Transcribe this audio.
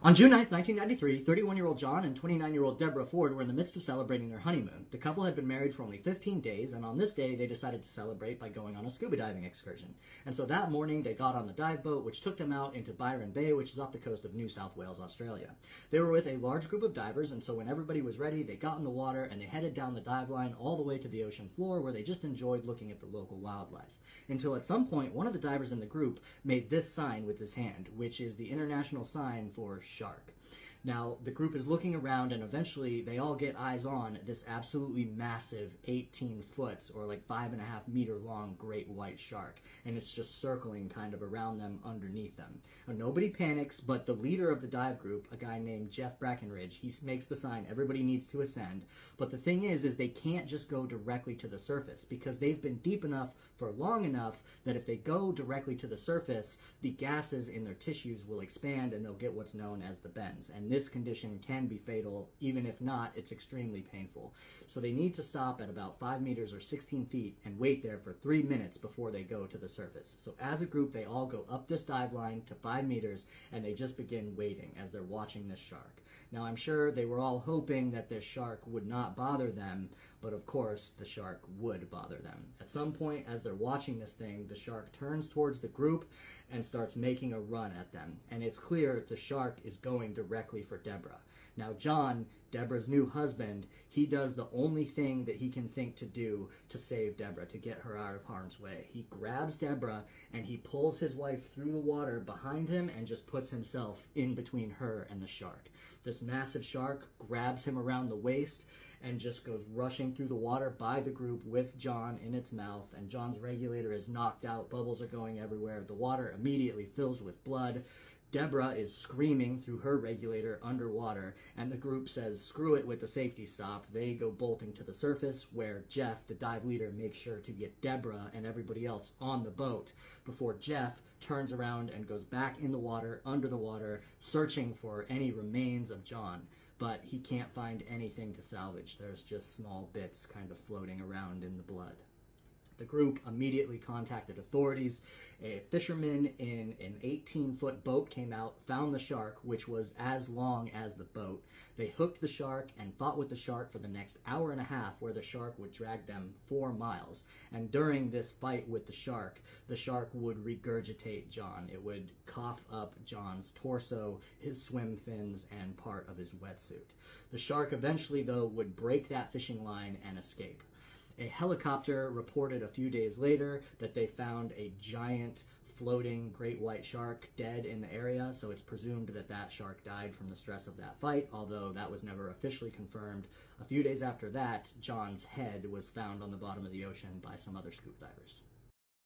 On June 9th, 1993, 31-year-old John and 29-year-old Deborah Ford were in the midst of celebrating their honeymoon. The couple had been married for only 15 days, and on this day, they decided to celebrate by going on a scuba diving excursion. And so that morning, they got on the dive boat, which took them out into Byron Bay, which is off the coast of New South Wales, Australia. They were with a large group of divers, and so when everybody was ready, they got in the water and they headed down the dive line all the way to the ocean floor, where they just enjoyed looking at the local wildlife. Until at some point, one of the divers in the group made this sign with his hand, which is the international sign for shark. Now, the group is looking around, and eventually they all get eyes on this absolutely massive 18 foot or like 5.5 meter long great white shark, and it's just circling kind of around them underneath them. Now, nobody panics, but the leader of the dive group, a guy named Jeff Brackenridge, he makes the sign, everybody needs to ascend. But the thing is they can't just go directly to the surface, because they've been deep enough for long enough that if they go directly to the surface, the gases in their tissues will expand and they'll get what's known as the bends. And this condition can be fatal. Even if not, it's extremely painful. So they need to stop at about 5 meters or 16 feet and wait there for 3 minutes before they go to the surface. So as a group, they all go up this dive line to 5 meters and they just begin waiting as they're watching this shark. Now, I'm sure they were all hoping that this shark would not bother them, but of course the shark would bother them. At some point, as they're watching this thing, the shark turns towards the group and starts making a run at them. And it's clear the shark is going directly for Deborah. Now, John, Deborah's new husband, he does the only thing that he can think to do to save Deborah, to get her out of harm's way. He grabs Deborah and he pulls his wife through the water behind him and just puts himself in between her and the shark. This massive shark grabs him around the waist and just goes rushing through the water by the group with John in its mouth, and John's regulator is knocked out, bubbles are going everywhere, the water immediately fills with blood. Deborah is screaming through her regulator underwater, and the group says screw it with the safety stop. They go bolting to the surface, where Jeff, the dive leader, makes sure to get Deborah and everybody else on the boat before Jeff turns around and goes back in the water, under the water, searching for any remains of John. But he can't find anything to salvage. There's just small bits kind of floating around in the blood. The group immediately contacted authorities. A fisherman in an 18-foot boat came out, found the shark, which was as long as the boat. They hooked the shark and fought with the shark for the next hour and a half, where the shark would drag them 4 miles. And during this fight with the shark would regurgitate John. It would cough up John's torso, his swim fins, and part of his wetsuit. The shark eventually, though, would break that fishing line and escape. A helicopter reported a few days later that they found a giant floating great white shark dead in the area, so it's presumed that that shark died from the stress of that fight, although that was never officially confirmed. A few days after that, John's head was found on the bottom of the ocean by some other scuba divers.